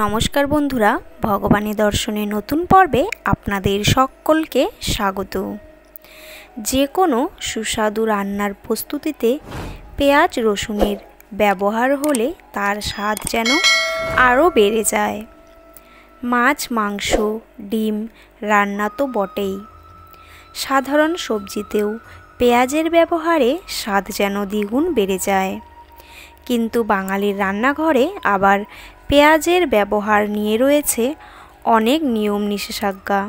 নমস্কার বন্ধুরা, ভগবানের দর্শনের নতুন পর্বে আপনাদের সকলকে স্বাগত। যে কোনো সুস্বাদু রান্নার প্রস্তুতিতে পেঁয়াজ রসুনের ব্যবহার হলে তার স্বাদ যেন আরও বেড়ে যায়। মাছ, মাংস, ডিম রান্না তো বটেই, সাধারণ সবজিতেও পেঁয়াজের ব্যবহারে স্বাদ যেন দ্বিগুণ বেড়ে যায়। কিন্তু বাঙালির রান্নাঘরে আবার পেঁয়াজের ব্যবহার নিয়ে রয়েছে অনেক নিয়ম নিষেধাজ্ঞা।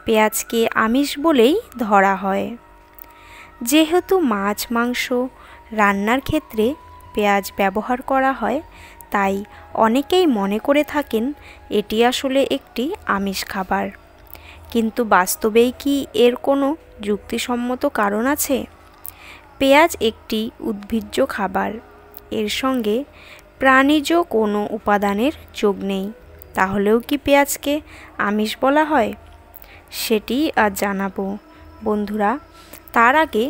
পেঁয়াজকে আমিষ বলেই ধরা হয়। যেহেতু মাছ, মাংস রান্নার ক্ষেত্রে পেঁয়াজ ব্যবহার করা হয়, তাই অনেকেই মনে করে থাকেন এটি আসলে একটি আমিষ খাবার। কিন্তু বাস্তবেই কি এর কোনো যুক্তিসম্মত কারণ আছে? পেঁয়াজ একটি উদ্ভিজ্জ খাবার, এর সঙ্গে প্রাণীজ কোনো উপাদানের যোগ নেই। তাহলেও কি পেঁয়াজকে আমিষ বলা হয়? সেটি আজ জানাবো বন্ধুরা। তার আগে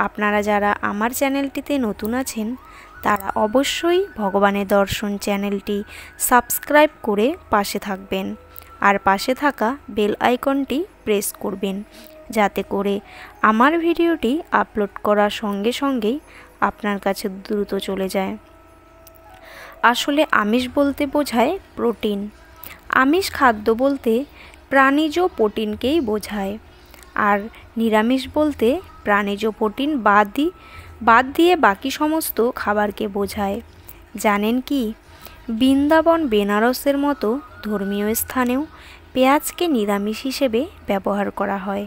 আপনারা যারা আমার চ্যানেলটিতে নতুন আছেন তারা অবশ্যই ভগবানের দর্শন চ্যানেলটি সাবস্ক্রাইব করে পাশে থাকবেন, আর পাশে থাকা বেল আইকনটি প্রেস করবেন, যাতে করে আমার ভিডিওটি আপলোড করার সঙ্গে সঙ্গেই আপনার কাছে দ্রুত চলে যায়। আসলে আমিষ বলতে বোঝায় প্রোটিন। আমিষ খাদ্য বলতে প্রাণীজ প্রোটিনকেই বোঝায়, আর নিরামিষ বলতে প্রাণীজ প্রোটিন বাদ দিয়ে বাকি সমস্ত খাবারকে বোঝায়। জানেন কি, বৃন্দাবন, বেনারসের মতো ধর্মীয় স্থানেও পেঁয়াজকে নিরামিষ হিসেবে ব্যবহার করা হয়।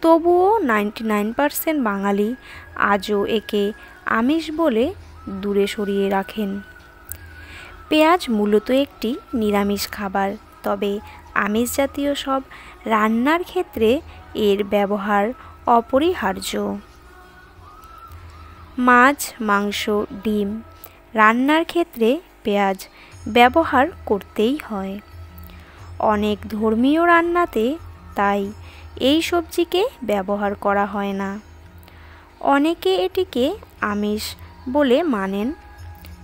তবুও 99% বাঙালি আজও একে আমিষ বলে দূরে সরিয়ে রাখেন। পেঁয়াজ মূলত একটি নিরামিষ খাবার, তবে আমিষ জাতীয় সব রান্নার ক্ষেত্রে এর ব্যবহার অপরিহার্য। মাছ, মাংস, ডিম রান্নার ক্ষেত্রে পেঁয়াজ ব্যবহার করতেই হয়। অনেক ধর্মীয় রান্নাতে তাই এই সবজিকে ব্যবহার করা হয় না। অনেকে এটিকে আমিষ বলে মানেন,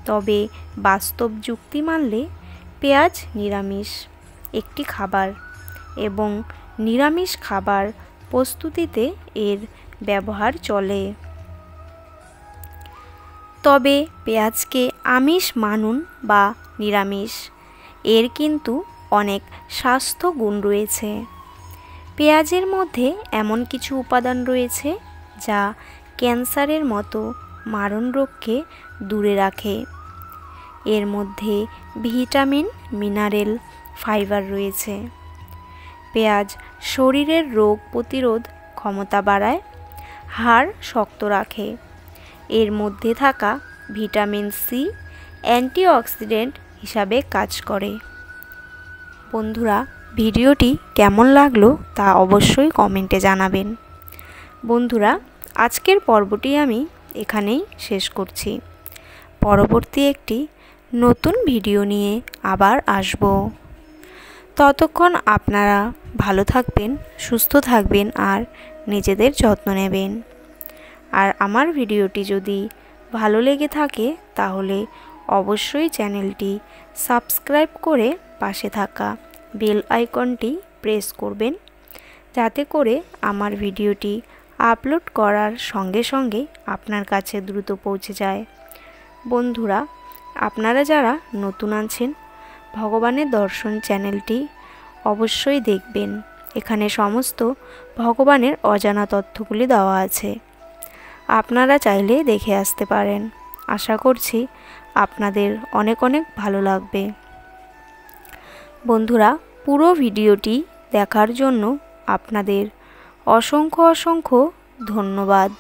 তবে বাস্তব যুক্তি মানলে পেঁয়াজ নিরামিষ একটি খাবার, এবং নিরামিষ খাবার প্রস্তুতিতে এর ব্যবহার চলে। তবে পেঁয়াজকে আমিষ মানুন বা নিরামিষ, এর কিন্তু অনেক স্বাস্থ্য গুণ রয়েছে। পেঁয়াজের মধ্যে এমন কিছু উপাদান রয়েছে যা ক্যান্সারের মতো মারণ রোগকে দূরে রাখে। এর মধ্যে ভিটামিন, মিনারেল, ফাইবার রয়েছে। পেঁয়াজ শরীরের রোগ প্রতিরোধ ক্ষমতা বাড়ায়, হাড় শক্ত রাখে। এর মধ্যে থাকা ভিটামিন সি অ্যান্টিঅক্সিডেন্ট হিসাবে কাজ করে। বন্ধুরা, ভিডিওটি কেমন লাগলো তা অবশ্যই কমেন্টে জানাবেন। বন্ধুরা, আজকের পর্বটি আমি এখানেই শেষ করছি। পরবর্তী একটি নতুন ভিডিও নিয়ে আবার আসব। ততক্ষণ আপনারা ভালো থাকবেন, সুস্থ থাকবেন, আর নিজেদের যত্ন নেবেন। আর আমার ভিডিওটি যদি ভালো লেগে থাকে তাহলে অবশ্যই চ্যানেলটি সাবস্ক্রাইব করে পাশে থাকা বেল আইকনটি প্রেস করবেন, যাতে করে আমার ভিডিওটি আপলোড করার সঙ্গে সঙ্গে আপনার কাছে দ্রুত পৌঁছে যায়। বন্ধুরা, আপনারা যারা নতুন আছেন ভগবানের দর্শন চ্যানেলটি অবশ্যই দেখবেন। এখানে সমস্ত ভগবানের অজানা তথ্যগুলি দেওয়া আছে, আপনারা চাইলে দেখে আসতে পারেন। আশা করছি আপনাদের অনেক অনেক ভালো লাগবে। বন্ধুরা, পুরো ভিডিওটি দেখার জন্য আপনাদের অসংখ্য অসংখ্য ধন্যবাদ।